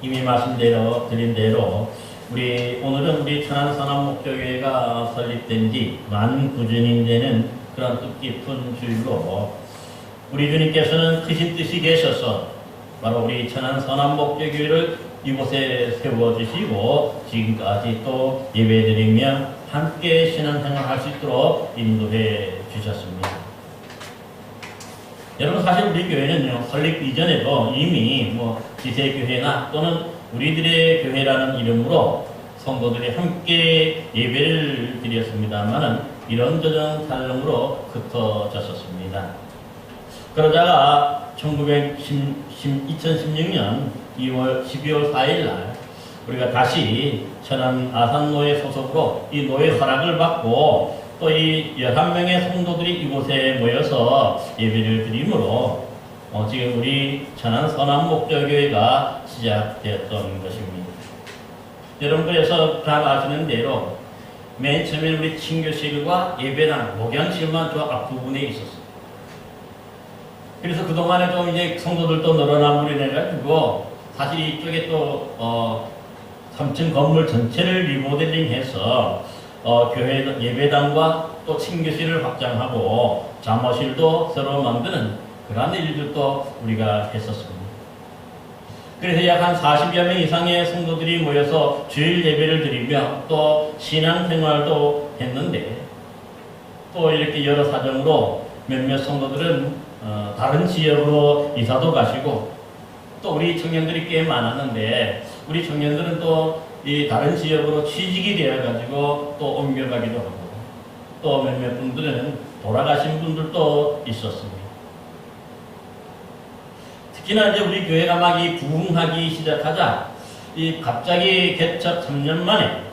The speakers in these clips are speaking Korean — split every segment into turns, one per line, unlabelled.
이미 말씀드린 대로 오늘은 우리 천안선암목교회가 설립된 지 만 9주년 되는 그런 뜻깊은 주일로 우리 주님께서는 크신 뜻이 계셔서 바로 우리 천안선암목교회를 이곳에 세워주시고 지금까지 또 예배드리며 함께 신앙생활할 수 있도록 인도해 주셨습니다. 여러분, 사실 우리 교회는요, 설립 이전에도 이미 지세교회나 또는 우리들의 교회라는 이름으로 성도들이 함께 예배를 드렸습니다만은 이런저런 사정으로 흩어졌었습니다. 그러다가 2016년 12월 4일 날 우리가 다시 천안 아산노회 소속으로 이 노회 허락을 받고 또 이 11명의 성도들이 이곳에 모여서 예배를 드리므로 지금 우리 천안 선암목교회가 시작되었던 것입니다. 여러분, 그래서 잘 아시는 대로 맨 처음에 우리 친교실과 예배당, 목양실만 저 앞부분에 있었어요. 그래서 그동안에 좀 이제 성도들도 늘어남으로 인해가지고 사실 이쪽에 또 3층 건물 전체를 리모델링해서 교회 예배당과 또 친교실을 확장하고 잠옷실도 새로 만드는 그러한 일들도 우리가 했었습니다. 그래서 약 한 40여 명 이상의 성도들이 모여서 주일 예배를 드리며 또 신앙생활도 했는데 또 이렇게 여러 사정으로 몇몇 성도들은 다른 지역으로 이사도 가시고 또 우리 청년들이 꽤 많았는데 우리 청년들은 또 이 다른 지역으로 취직이 되어가지고 또 옮겨가기도 하고 또 몇몇 분들은 돌아가신 분들도 있었습니다. 특히나 이제 우리 교회가 막 이 부흥하기 시작하자 이 갑자기 개척 3년 만에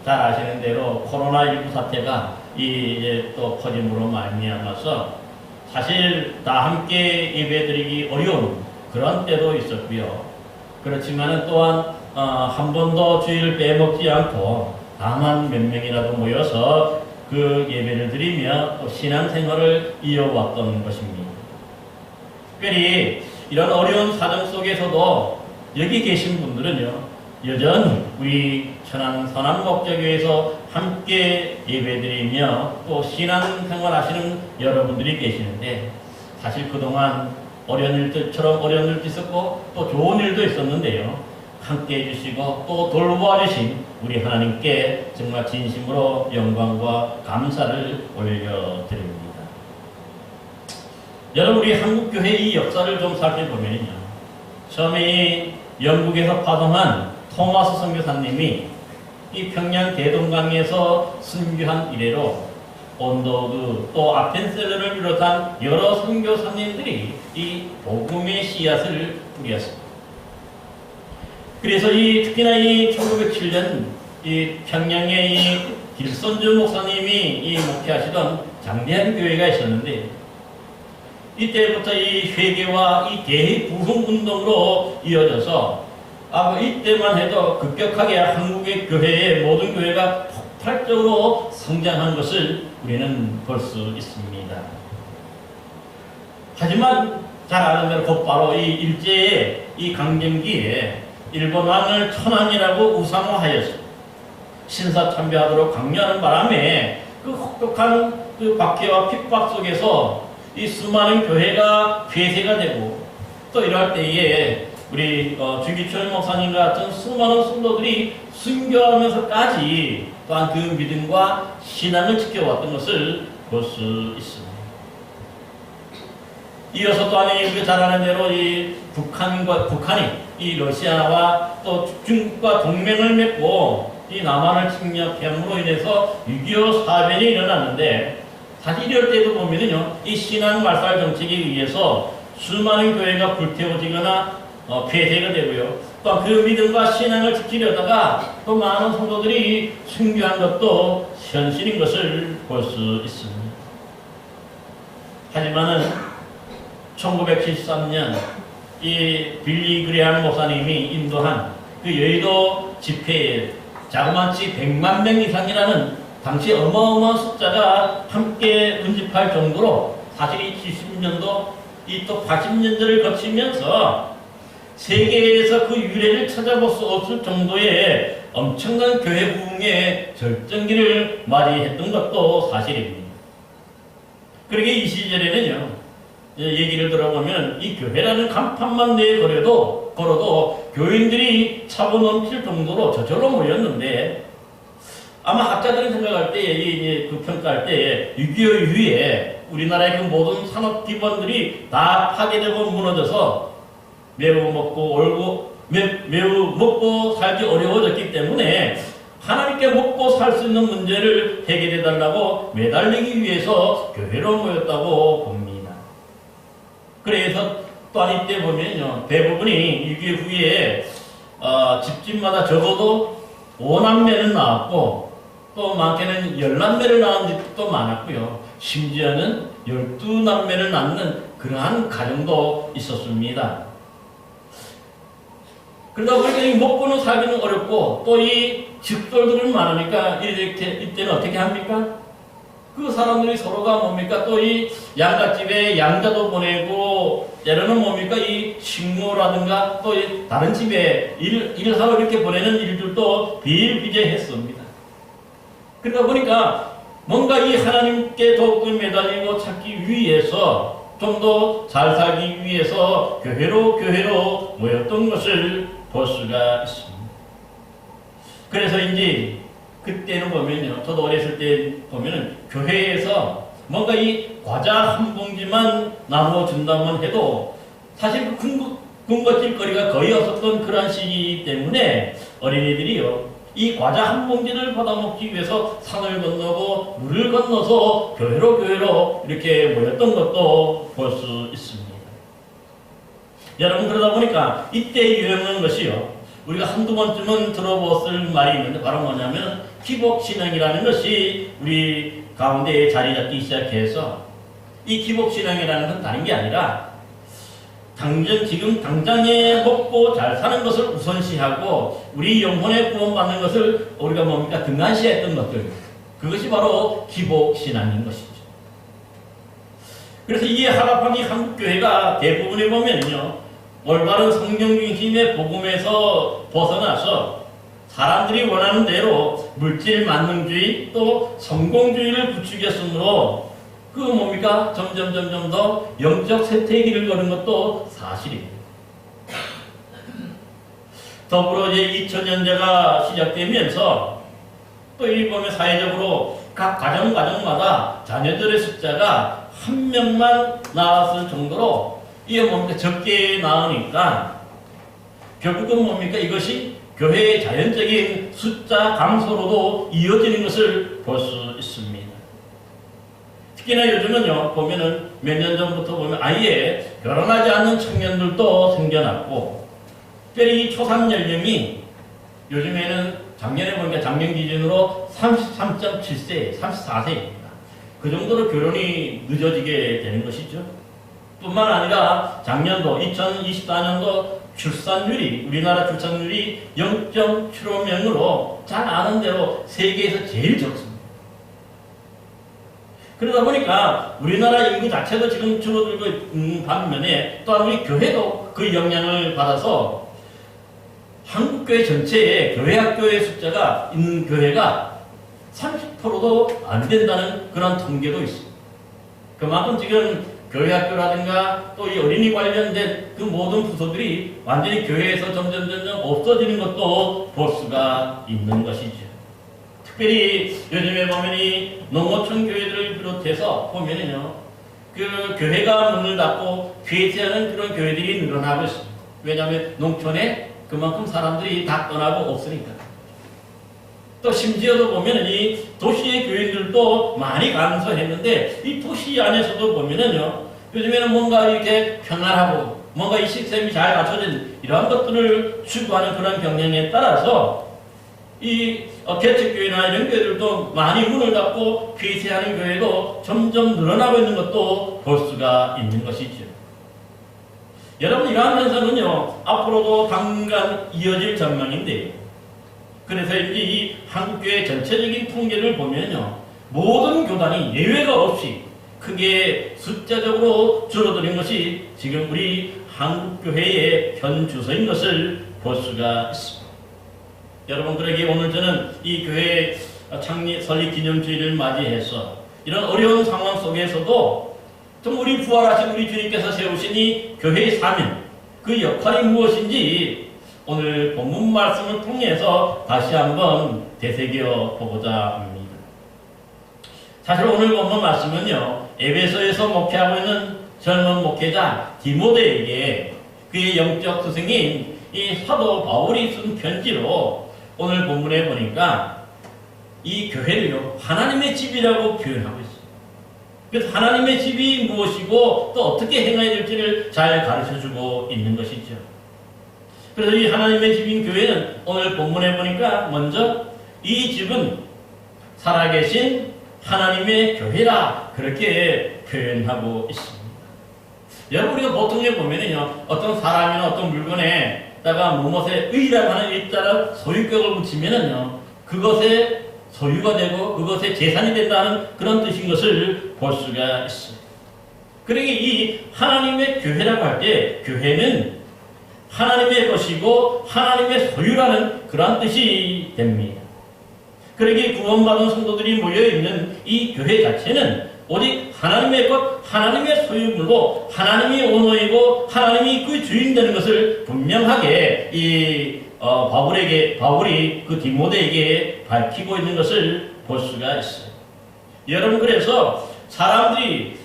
잘 아시는 대로 코로나19 사태가 이제 또 퍼짐으로 말미암아서 사실 다 함께 예배드리기 어려운 그런 때도 있었고요. 그렇지만은 또한 한 번도 주일을 빼먹지 않고 다만 몇 명이라도 모여서 그 예배를 드리며 또 신앙생활을 이어왔던 것입니다. 특별히 이런 어려운 사정 속에서도 여기 계신 분들은요, 여전히 우리 천안 선암목교회에서 함께 예배드리며 또 신앙생활 하시는 여러분들이 계시는데 사실 그동안 어려운 일들처럼 어려운 일도 있었고 또 좋은 일도 있었는데요. 함께 해주시고 또 돌보아주신 우리 하나님께 정말 진심으로 영광과 감사를 올려드립니다. 여러분, 우리 한국교회의 이 역사를 좀 살펴보면요. 처음에 영국에서 파송한 토마스 선교사님이 이 평양 대동강에서 순교한 이래로 온도그 또 아펜셀러를 비롯한 여러 선교사님들이 이 복음의 씨앗을 뿌렸습니다. 그래서 특히나 1907년 이 평양의 이 길선주 목사님이 목회하시던 장대한 교회가 있었는데 이때부터 이 회개와 이 대부흥 운동으로 이어져서 이때만 해도 급격하게 한국의 교회의 모든 교회가 폭발적으로 성장한 것을 우리는 볼 수 있습니다. 하지만 잘 아는 대로 곧바로 이 일제의 이 강점기에 일본 왕을 천황이라고 우상화하였습니다. 신사참배하도록 강요하는 바람에 그 혹독한 그 박해와 핍박 속에서 이 수많은 교회가 폐쇄가 되고 또 이럴 때에 우리 주기철 목사님 같은 수많은 성도들이 순교하면서까지 또한 그 믿음과 신앙을 지켜왔던 것을 볼 수 있습니다. 이어서 또한 우리가 잘 아는 대로 이 북한이 이 러시아와 또 중국과 동맹을 맺고 이 남한을 침략함으로 인해서 6.25 사변이 일어났는데 사실 이럴 때도 보면은요, 이 신앙 말살 정책에 의해서 수많은 교회가 불태워지거나 폐쇄가 되고요. 또 그 믿음과 신앙을 지키려다가 또 많은 성도들이 순교한 것도 현실인 것을 볼 수 있습니다. 하지만은 1973년 이 빌리 그레함 목사님이 인도한 그 여의도 집회에 자그마치 100만 명 이상이라는 당시 어마어마한 숫자가 함께 운집할 정도로 사실 이 70년도 이 또 80년대를 거치면서 세계에서 그 유래를 찾아볼 수 없을 정도의 엄청난 교회 부흥의 절정기를 맞이했던 것도 사실입니다. 그러게 이 시절에는요, 얘기를 들어보면 이 교회라는 간판만 걸어도 교인들이 차고 넘칠 정도로 저절로 모였는데, 아마 학자들은 생각할 때에, 그 평가할 때에 6.25 이후에 우리나라의 그 모든 산업 기반들이 다 파괴되고 무너져서 매우 먹고 살기 어려워졌기 때문에 하나님께 먹고 살 수 있는 문제를 해결해 달라고 매달리기 위해서 교회로 모였다고 봅니다. 그래서 또한 이때 보면요, 대부분이 6.25 후에 집집마다 적어도 5남매는 나왔고, 또 많게는 10남매를 낳은 집도 많았고요. 심지어는 12남매를 낳는 그러한 가정도 있었습니다. 그러다 보니까 먹고는 살기는 어렵고, 또 이 집돌들은 많으니까 이때는 어떻게 합니까? 그 사람들이 서로가 뭡니까? 또 이 양갓집에 양자도 보내고, 때로는 뭡니까? 이 식모라든가 또 이 다른 집에 일하러 이렇게 보내는 일들도 비일비재했습니다. 그러다 보니까 뭔가 이 하나님께 더욱 매달리고 찾기 위해서, 좀 더 잘 살기 위해서 교회로 모였던 것을 볼 수가 있습니다. 그래서인지 그때는 보면요, 저도 어렸을 때 보면은 교회에서 뭔가 이 과자 한 봉지만 나누어 준다면 해도 사실 그 군것질거리가 거의 없었던 그런 시기 때문에 어린이들이요, 이 과자 한 봉지를 받아먹기 위해서 산을 건너고 물을 건너서 교회로 이렇게 모였던 것도 볼 수 있습니다. 여러분, 그러다 보니까 이때 유행한 것이요, 우리가 한두 번쯤은 들어봤을 말이 있는데, 바로 뭐냐면 기복신앙이라는 것이 우리 가운데 자리 잡기 시작해서, 이 기복신앙이라는 건 다른 게 아니라 지금 당장에 먹고 잘 사는 것을 우선시하고 우리 영혼에 구원받는 것을 우리가 뭡니까? 등한시했던 것들, 그것이 바로 기복신앙인 것이죠. 그래서 이에 하락한 이 한국교회가 대부분에 보면요, 올바른 성경 중심의 복음에서 벗어나서 사람들이 원하는 대로 물질 만능주의 또 성공주의를 부추겼으므로 그 뭡니까? 점점 더 영적 쇠퇴기를 거는 것도 사실입니다. 더불어 이제 2000년대가 시작되면서 또 이 보면 사회적으로 각 가정마다 자녀들의 숫자가 한 명만 낳았을 정도로 이게 뭡니까? 적게 낳으니까 결국은 뭡니까? 이것이 교회의 자연적인 숫자 감소로도 이어지는 것을 볼 수 있습니다. 특히나 요즘은요, 보면은 몇 년 전부터 보면 아예 결혼하지 않는 청년들도 생겨났고, 특별히 초산 연령이 요즘에는 작년에 보니까 작년 기준으로 33.7세, 34세입니다. 그 정도로 결혼이 늦어지게 되는 것이죠. 뿐만 아니라 작년도 2024년도 우리나라 출산율이 0.75명으로 잘 아는 대로 세계에서 제일 적습니다. 그러다 보니까 우리나라 인구 자체도 지금 줄어들고 반면에 또한 우리 교회도 그 영향을 받아서 한국교회 전체에 교회학교의 숫자가 있는 교회가 30%도 안 된다는 그런 통계도 있습니다. 그만큼 지금 교회학교라든가 또 이 어린이 관련된 그 모든 부서들이 완전히 교회에서 점점 없어지는 것도 볼 수가 있는 것이죠. 특별히 요즘에 보면 이 농어촌 교회들을 비롯해서 보면은요, 그 교회가 문을 닫고 폐쇄하는 그런 교회들이 늘어나고 있습니다. 왜냐하면 농촌에 그만큼 사람들이 다 떠나고 없으니까. 또 심지어도 보면은 이 도시의 교인들도 많이 감소했는데, 이 도시 안에서도 보면은요, 요즘에는 뭔가 이렇게 평안하고 뭔가 이 시스템이 잘 갖춰진 이러한 것들을 추구하는 그런 경향에 따라서 이 개척교회나 이런 교회들도 많이 문을 닫고 폐쇄하는 교회도 점점 늘어나고 있는 것도 볼 수가 있는 것이죠. 여러분, 이러한 현상은요, 앞으로도 당분간 이어질 전망인데요. 그래서 이제 이 한국교회 전체적인 통계를 보면요, 모든 교단이 예외가 없이 크게 숫자적으로 줄어드는 것이 지금 우리 한국교회의 현 주소인 것을 볼 수가 있습니다. 여러분들에게 오늘 저는 이 교회 창립 설립 기념주일을 맞이해서 이런 어려운 상황 속에서도 좀 우리 부활하신 우리 주님께서 세우신 이 교회의 사명, 그 역할이 무엇인지 오늘 본문 말씀을 통해서 다시 한번 되새겨 보고자 합니다. 사실 오늘 본문 말씀은요, 에베소에서 목회하고 있는 젊은 목회자 디모데에게 그의 영적 스승인 이 사도 바울이 쓴 편지로 오늘 본문에 보니까 이 교회를요, 하나님의 집이라고 표현하고 있어요. 그래서 하나님의 집이 무엇이고 또 어떻게 행해야 될지를 잘 가르쳐주고 있는 것이죠. 그래서 이 하나님의 집인 교회는 오늘 본문에 보니까 먼저 이 집은 살아계신 하나님의 교회라 그렇게 표현하고 있습니다. 여러분 우리가 보통에 보면은요, 어떤 사람이나 어떤 물건에다가 무엇에 의라고 하는 일자를 소유격을 붙이면은요, 그것의 소유가 되고 그것의 재산이 된다는 그런 뜻인 것을 볼 수가 있어요. 그러니 이 하나님의 교회라고 할 때 교회는 하나님의 것이고 하나님의 소유라는 그러한 뜻이 됩니다. 그러기 구원받은 성도들이 모여있는 이 교회 자체는 오직 하나님의 것, 하나님의 소유물로 하나님이 오너이고 하나님이 그 주인 되는 것을 분명하게 바울이 그 디모데에게 밝히고 있는 것을 볼 수가 있어요. 여러분 그래서 사람들이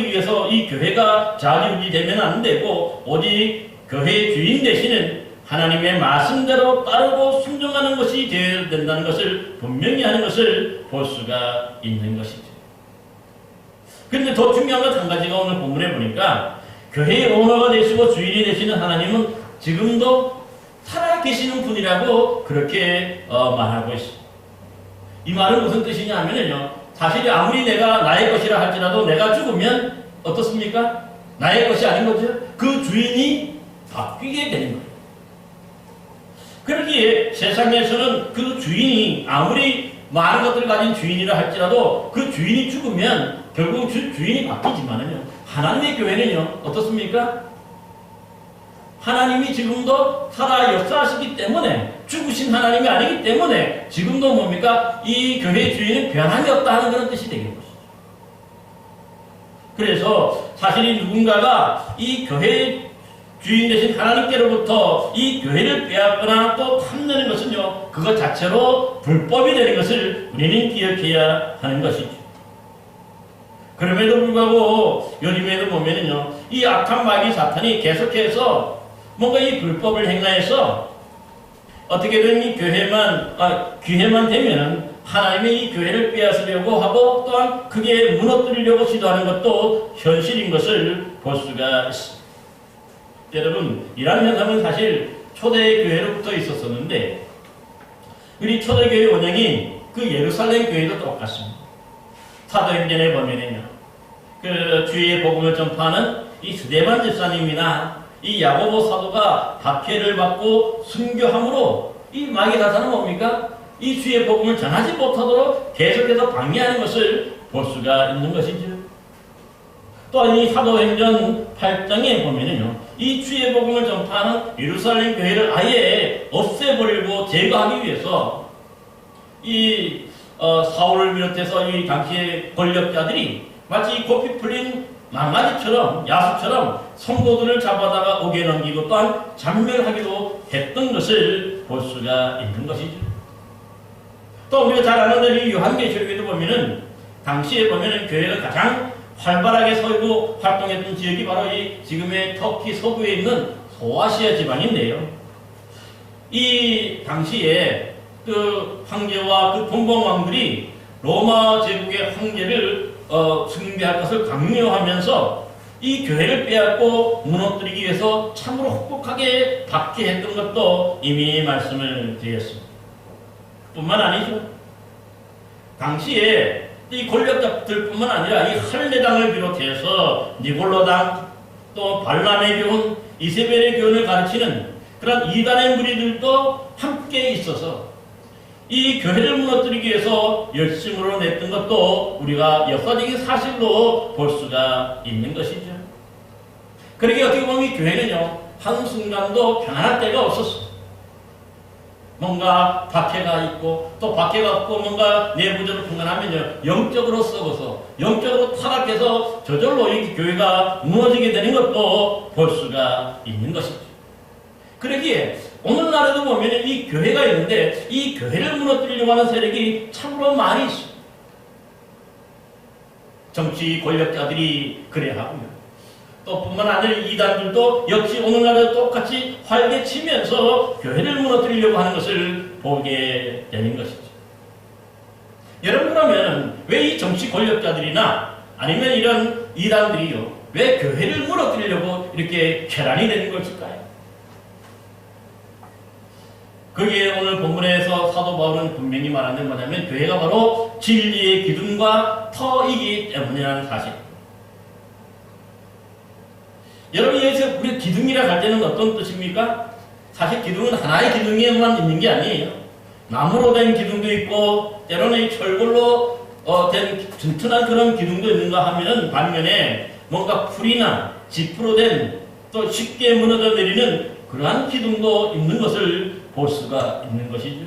위해서 이 교회가 자유지되면 안 되고 오직 교회의 주인 되시는 하나님의 말씀대로 따르고 순종하는 것이 되어야 된다는 것을 분명히 하는 것을 볼 수가 있는 것이죠. 그런데 더 중요한 것 한 가지가 오늘 본문에 보니까 교회의 오너가 되시고 주인이 되시는 하나님은 지금도 살아계시는 분이라고 그렇게 말하고 있습니다. 이 말은 무슨 뜻이냐 하면요, 사실 아무리 내가 나의 것이라 할지라도 내가 죽으면 어떻습니까? 나의 것이 아닌 거죠. 그 주인이 바뀌게 되는 거예요. 그러기에 세상에서는 그 주인이 아무리 많은 것들을 가진 주인이라 할지라도 그 주인이 죽으면 결국 주인이 바뀌지만은요, 하나님의 교회는요 어떻습니까? 하나님이 지금도 살아 역사하시기 때문에 죽으신 하나님이 아니기 때문에 지금도 뭡니까? 이 교회의 주인은 변함이 없다 하는 그런 뜻이 되는 것이죠. 그래서 사실 누군가가 이 교회의 주인 되신 하나님께로부터 이 교회를 빼앗거나 또 탐내는 것은요, 그것 자체로 불법이 되는 것을 우리는 기억해야 하는 것이죠. 그럼에도 불구하고 요즘에도 보면은요, 이 악한 마귀 사탄이 계속해서 뭔가 이 불법을 행하여서 어떻게든 이 기회만 되면은 하나님의 이 교회를 빼앗으려고 하고 또한 크게 무너뜨리려고 시도하는 것도 현실인 것을 볼 수가 있습니다. 여러분, 이러한 현상은 사실 초대 교회로부터 있었었는데 우리 초대교회 원형인 그 예루살렘 교회도 똑같습니다. 사도행전에 보면은요, 그 주의 복음을 전파하는 이 스데반 집사님이나 이 야고보 사도가 박해를 받고 순교함으로 이 마귀 사탄은 뭡니까? 이 주의 복음을 전하지 못하도록 계속해서 방해하는 것을 볼 수가 있는 것이죠. 또한 이 사도행전 8장에 보면은요, 이 주의 복음을 전파하는 예루살렘 교회를 아예 없애버리고 제거하기 위해서 이 사울을 비롯해서 이 당시의 권력자들이 마치 고삐 풀린 망아지처럼 야수처럼 성도들을 잡아다가 옥에 넘기고 또한 잔멸하기도 했던 것을 볼 수가 있는 것이죠. 또 우리가 잘 아는 대로 요한계시록에도 보면은 당시에 보면은 교회가 가장 활발하게 서고 활동했던 지역이 바로 이 지금의 터키 서부에 있는 소아시아 지방인데요. 이 당시에 그 황제와 그 동방왕들이 로마 제국의 황제를 숭배할 것을 강요하면서 이 교회를 빼앗고 무너뜨리기 위해서 참으로 혹독하게 박해했던 것도 이미 말씀을 드렸습니다. 뿐만 아니죠. 당시에 이 권력자들뿐만 아니라 이 할례당을 비롯해서 니골로당, 또 발람의 교훈, 이세벨의 교훈을 가르치는 그런 이단의 무리들도 함께 있어서 이 교회를 무너뜨리기 위해서 열심으로 냈던 것도 우리가 역사적인 사실로 볼 수가 있는 것이죠. 그러게 어떻게 보면 이 교회는요, 한순간도 편안할 때가 없었어. 뭔가 박해가 있고 또 박해가 없고 뭔가 내부적으로 평안하면요, 영적으로 썩어서 영적으로 타락해서 저절로 이 교회가 무너지게 되는 것도 볼 수가 있는 것이죠. 그러기에 오늘날에도 보면 이 교회가 있는데 이 교회를 무너뜨리려고 하는 세력이 참으로 많이 있습니다. 정치 권력자들이 그래 하고요. 또 뿐만 아니라 이단들도 역시 오늘날에 똑같이 활개치면서 교회를 무너뜨리려고 하는 것을 보게 되는 것이죠. 여러분, 그러면 왜 이 정치 권력자들이나 아니면 이런 이단들이요, 왜 교회를 무너뜨리려고 이렇게 괴란이 되는 것일까요? 거기에 오늘 본문에서 사도 바울은 분명히 말하는 뭐냐면 교회가 바로 진리의 기둥과 터이기 때문이라는 사실. 여러분, 여기서 우리 기둥이라 할 때는 어떤 뜻입니까? 사실 기둥은 하나의 기둥에만 있는 게 아니에요. 나무로 된 기둥도 있고 때로는 철골로 된 튼튼한 그런 기둥도 있는가 하면은 반면에 뭔가 풀이나 지프로 된 또 쉽게 무너져 내리는 그러한 기둥도 있는 것을 볼 수가 있는 것이죠.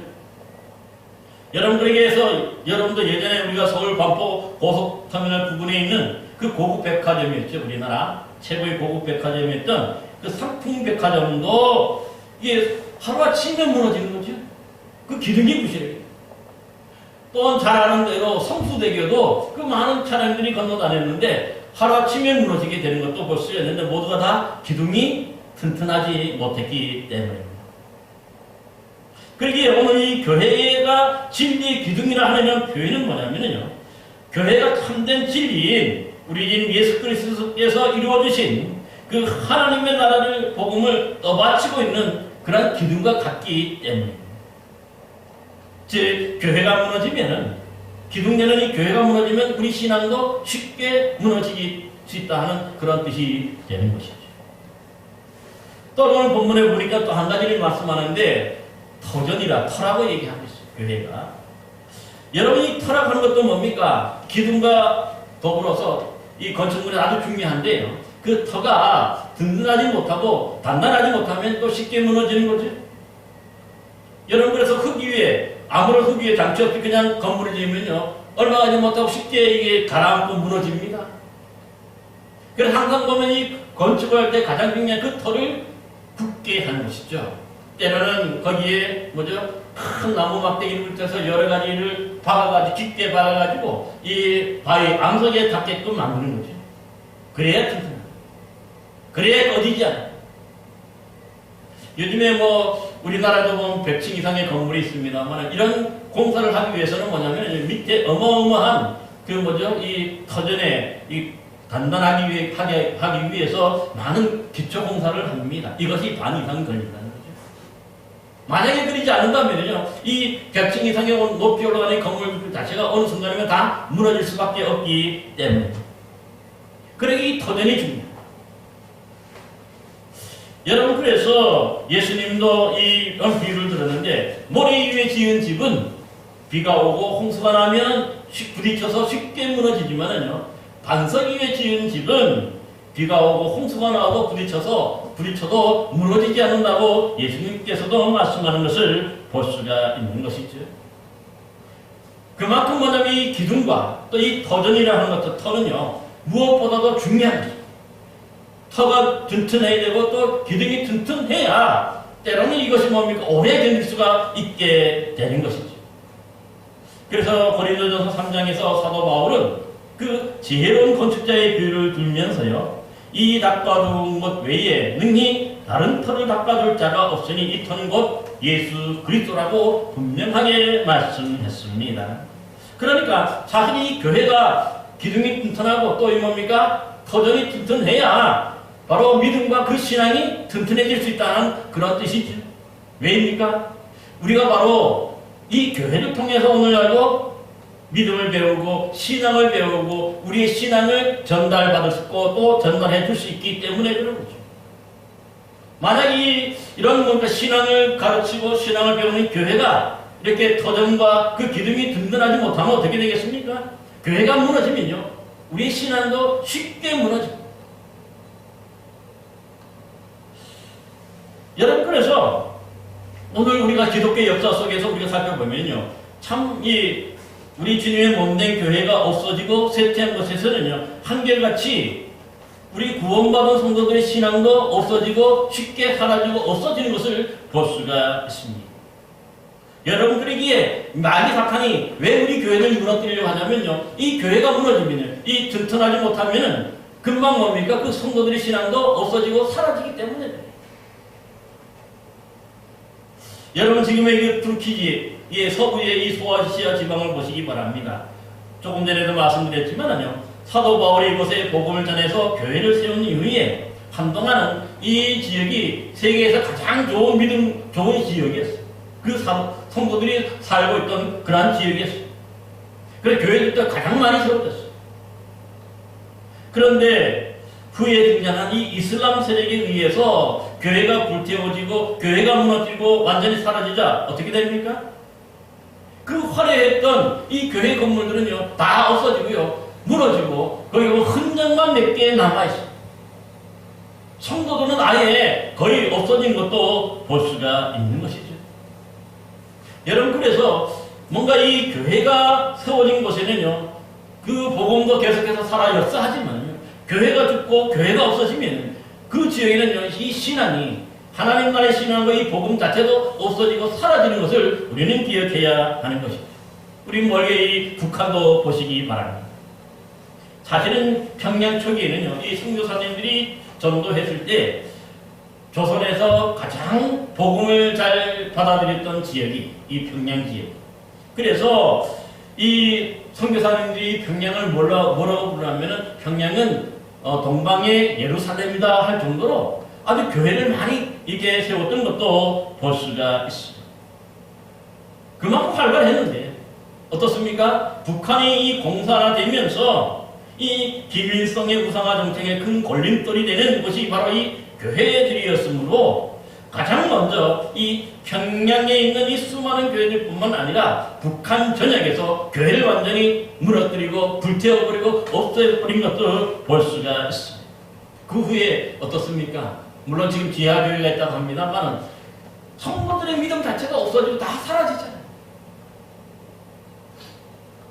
여러분들에게 해서 여러분도 예전에 우리가 서울 반포 고속터미널 부근에 있는 그 고급 백화점이었죠. 우리나라 최고의 고급 백화점이었던 그 상품 백화점도 이게 하루아침에 무너지는 거죠. 그 기둥이 부실해요. 또 잘 아는 대로 성수대교도 그 많은 차량들이 건너다녔는데 하루아침에 무너지게 되는 것도 볼 수 있는데 모두가 다 기둥이 튼튼하지 못했기 때문입니다. 그러기에 오늘 이 교회가 진리의 기둥이라 하는 표현은 뭐냐면요, 교회가 참된 진리인 우리 인 예수 그리스도께서 이루어주신 그 하나님의 나라를 복음을 떠받치고 있는 그런 기둥과 같기 때문입니다. 즉 교회가 무너지면은 기둥되는 이 교회가 무너지면 우리 신앙도 쉽게 무너질 수 있다 하는 그런 뜻이 되는 것이죠. 또 오늘 본문에 보니까 또 한 가지를 말씀하는데 터전이라 터라고 얘기하고 있어요. 교회가. 여러분이 터라고 하는 것도 뭡니까? 기둥과 더불어서 이 건축물이 아주 중요한데요. 그 터가 든든하지 못하고 단단하지 못하면 또 쉽게 무너지는 거죠. 여러분, 그래서 흙 위에 아무런 흙 위에 장치 없이 그냥 건물을 지으면요, 얼마 가지 못하고 쉽게 이게 가라앉고 무너집니다. 그래서 항상 보면 이 건축을 할 때 가장 중요한 그 터를 굳게 하는 것이죠. 때로는 거기에 큰 나무 막대기를 붙여서 여러 가지를 박아가지고 깊게 박아가지고 이 바위 암석에 닿게끔 만드는 거죠. 그래야 튼튼해요. 그래야 꺼지지 않아요. 요즘에 우리나라도 보면 100층 이상의 건물이 있습니다만 이런 공사를 하기 위해서는 뭐냐면 밑에 어마어마한 이 터전에 이 단단하게 하기 위해서 많은 기초 공사를 합니다. 이것이 반 이상 걸린다는 거죠. 만약에 그러지 않는다면요, 이 100층 이상의 높이 올라가는 건물 자체가 어느 순간이면 다 무너질 수밖에 없기 때문에. 그러니까 이 터전이 중요해요. 여러분, 그래서 예수님도 이런 비유를 들었는데 모래 위에 지은 집은 비가 오고 홍수가 나면 부딪혀서 쉽게 무너지지만은요, 반석 위에 지은 집은 비가 오고 홍수가 나도 부딪혀도 무너지지 않는다고 예수님께서도 말씀하는 것을 볼 수가 있는 것이죠. 그만큼 뭐냐면 이 기둥과 또 이 터전이라 하는 것도 터는요, 무엇보다도 중요한 거죠. 터가 튼튼해야 되고 또 기둥이 튼튼해야 때로는 이것이 뭡니까? 오래 견딜 수가 있게 되는 것이죠. 그래서 고린도전서 3장에서 사도 바울은 그 지혜로운 건축자의 비유를 들면서요, 이 닦아둔 것 외에 능히 다른 터를 닦아줄 자가 없으니 이 터는 곧 예수 그리스도라고 분명하게 말씀했습니다. 그러니까 사실 이 교회가 기둥이 튼튼하고 또 이 뭡니까? 터전이 튼튼해야 바로 믿음과 그 신앙이 튼튼해질 수 있다는 그런 뜻이죠. 왜입니까? 우리가 바로 이 교회를 통해서 오늘날도 믿음을 배우고 신앙을 배우고 우리의 신앙을 전달받을 수 있고 또 전달해 줄 수 있기 때문에 그런 거죠. 만약에 이런 신앙을 가르치고 신앙을 배우는 교회가 이렇게 터전과 그 기둥이 든든하지 못하면 어떻게 되겠습니까? 교회가 무너지면요, 우리의 신앙도 쉽게 무너집니다. 여러분, 그래서 오늘 우리가 기독교 역사 속에서 우리가 살펴보면요, 참 우리 주님의 몸된 교회가 없어지고 쇠퇴한 것에서는요, 한결같이 우리 구원받은 성도들의 신앙도 없어지고 쉽게 사라지고 없어지는 것을 볼 수가 있습니다. 여러분, 그러기에 마귀 사탄이 왜 우리 교회를 무너뜨리려고 하냐면요, 이 교회가 무너지면요, 이 튼튼하지 못하면은 금방 뭡니까? 그 성도들의 신앙도 없어지고 사라지기 때문에. 여러분, 지금의 투르키의 서부의 이 소아시아 지방을 보시기 바랍니다. 조금 전에도 말씀드렸지만요, 사도 바울이 이곳에 복음을 전해서 교회를 세운 이후에 한동안은 이 지역이 세계에서 가장 좋은 좋은 지역이었어요. 그 성도들이 살고 있던 그러한 지역이었어요. 그래서 교회들도 가장 많이 세웠었어요. 그런데 후에 등장한 이 이슬람 세력에 의해서 교회가 불태워지고 교회가 무너지고 완전히 사라지자 어떻게 됩니까? 그 화려했던 이 교회 건물들은요, 다 없어지고요, 무너지고 거기 보면 흔적만 몇 개 남아있어요. 성도들은 아예 거의 없어진 것도 볼 수가 있는 것이죠. 여러분, 그래서 뭔가 이 교회가 세워진 곳에는요, 그 복음도 계속해서 살아였어 하지만요, 교회가 죽고 교회가 없어지면 그 지역에는요, 이 신앙이, 하나님 나라의 신앙과 이 복음 자체도 없어지고 사라지는 것을 우리는 기억해야 하는 것입니다. 우리 멀게 이 북한도 보시기 바랍니다. 사실은 평양 초기에는요, 이 선교사님들이 전도했을 때 조선에서 가장 복음을 잘 받아들였던 지역이 이 평양 지역. 그래서 이 선교사님들이 평양을 뭐라고 부르냐면은 평양은 동방의 예루살렘이다 할 정도로 아주 교회를 많이 이렇게 세웠던 것도 볼 수가 있습니다. 그만큼 활발했는데 어떻습니까? 북한이 이 공산화되면서 이 김일성의 우상화 정책의 큰 걸림돌이 되는 것이 바로 이 교회들이었으므로 가장 먼저 이 평양에 있는 이 수많은 교회들뿐만 아니라 북한 전역에서 교회를 완전히 무너뜨리고 불태워버리고 없애버린 것도 볼 수가 있습니다. 그 후에 어떻습니까? 물론 지금 지하교회가 있다고 합니다만 성도들의 믿음 자체가 없어지고 다 사라지잖아요.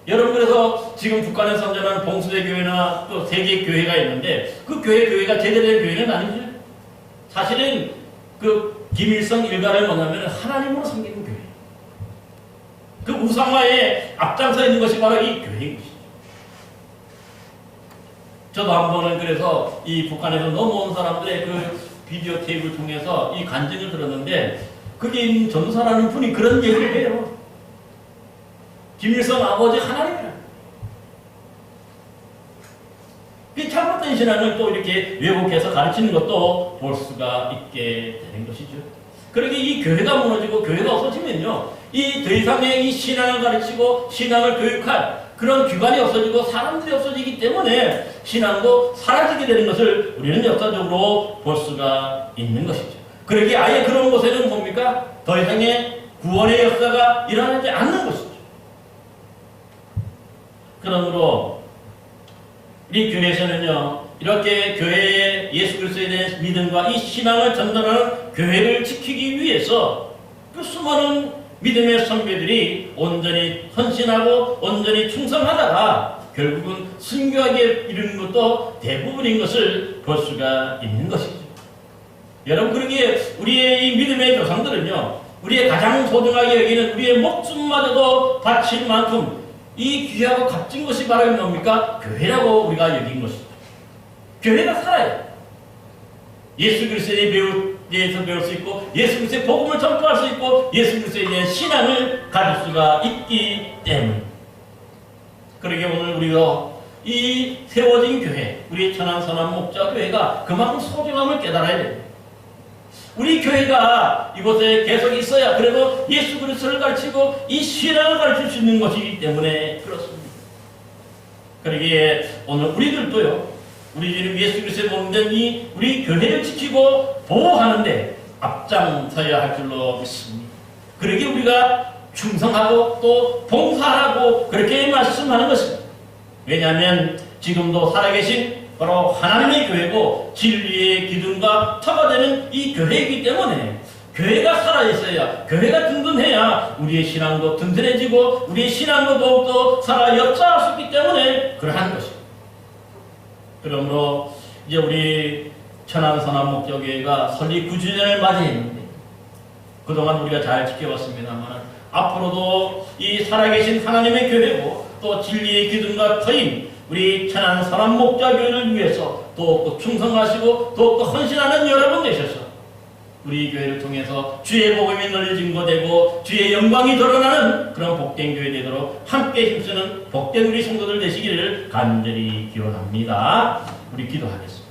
여러분, 그래서 지금 북한에 선전하는 봉수대교회나 또 세계교회가 있는데 그 교회가 제대로 된 교회는 아니죠. 사실은 그 김일성 일가를 뭐냐면 하나님으로 섬기는 교회. 그 우상화에 앞장서 있는 것이 바로 이 교회인 것이죠. 저도 한 번은 그래서 이 북한에서 넘어온 사람들의 그 비디오 테이프를 통해서 이 간증을 들었는데 거기 있는 전사라는 분이 그런 얘기를 해요. 김일성 아버지 하나님이라. 그 잘못된 신앙을 또 이렇게 왜곡해서 가르치는 것도 볼 수가 있게 되는 것이죠. 그러게 이 교회가 무너지고 교회가 없어지면요, 이 더 이상의 이 신앙을 가르치고 신앙을 교육할 그런 기관이 없어지고 사람들이 없어지기 때문에 신앙도 사라지게 되는 것을 우리는 역사적으로 볼 수가 있는 것이죠. 그러게 아예 그런 곳에는 뭡니까? 더 이상의 구원의 역사가 일어나지 않는 것이죠. 그러므로 우리 교회에서는요, 이렇게 교회의 예수 그리스도에 대한 믿음과 이 신앙을 전달하는 교회를 지키기 위해서 그 수많은 믿음의 선배들이 온전히 헌신하고 온전히 충성하다가 결국은 순교하게 이르는 것도 대부분인 것을 볼 수가 있는 것이죠. 여러분, 그러기에 우리의 이 믿음의 조상들은요, 우리의 가장 소중하게 여기는 우리의 목숨마저도 바칠 만큼 이 귀하고 값진 것이 바로 뭡니까? 교회라고 우리가 여긴 것이죠. 교회가 살아요. 예수 그리스도에 대해서 배울 수 있고, 예수 그리스도의 복음을 전파할 수 있고, 예수 그리스도에 대한 신앙을 가질 수가 있기 때문에. 그러게 오늘 우리도 이 세워진 교회, 우리 천안선한 목자 교회가 그만큼 소중함을 깨달아야 됩니다. 우리 교회가 이곳에 계속 있어야 그래도 예수 그리스도를 가르치고 이 신앙을 가르칠 수 있는 것이기 때문에 그렇습니다. 그러기에 오늘 우리들도요, 우리 주님 예수 그리스도의 몸된 이 우리 교회를 지키고 보호하는데 앞장서야 할 줄로 믿습니다. 그러기에 우리가 충성하고 또 봉사하고 그렇게 말씀하는 것입니다. 왜냐하면 지금도 살아계신 바로 하나님의 교회고 진리의 기둥과 터가 되는 이 교회이기 때문에 교회가 살아있어야, 교회가 든든해야 우리의 신앙도 든든해지고 우리의 신앙도 더욱더 살아 역사할 수 있기 때문에 그러한 것입니다. 그러므로 이제 우리 천안선암목적교회가 설립 9주년을 맞이했는데 그동안 우리가 잘 지켜봤습니다만 앞으로도 이 살아계신 하나님의 교회고 또 진리의 기둥과 터인 우리 천안선암목적교회를 위해서 더욱더 충성하시고 더욱더 헌신하는 여러분 되셔서 우리 교회를 통해서 주의 복음이 널리 증거되고 주의 영광이 드러나는 그런 복된 교회 되도록 함께 힘쓰는 복된 우리 성도들 되시기를 간절히 기원합니다. 우리 기도하겠습니다.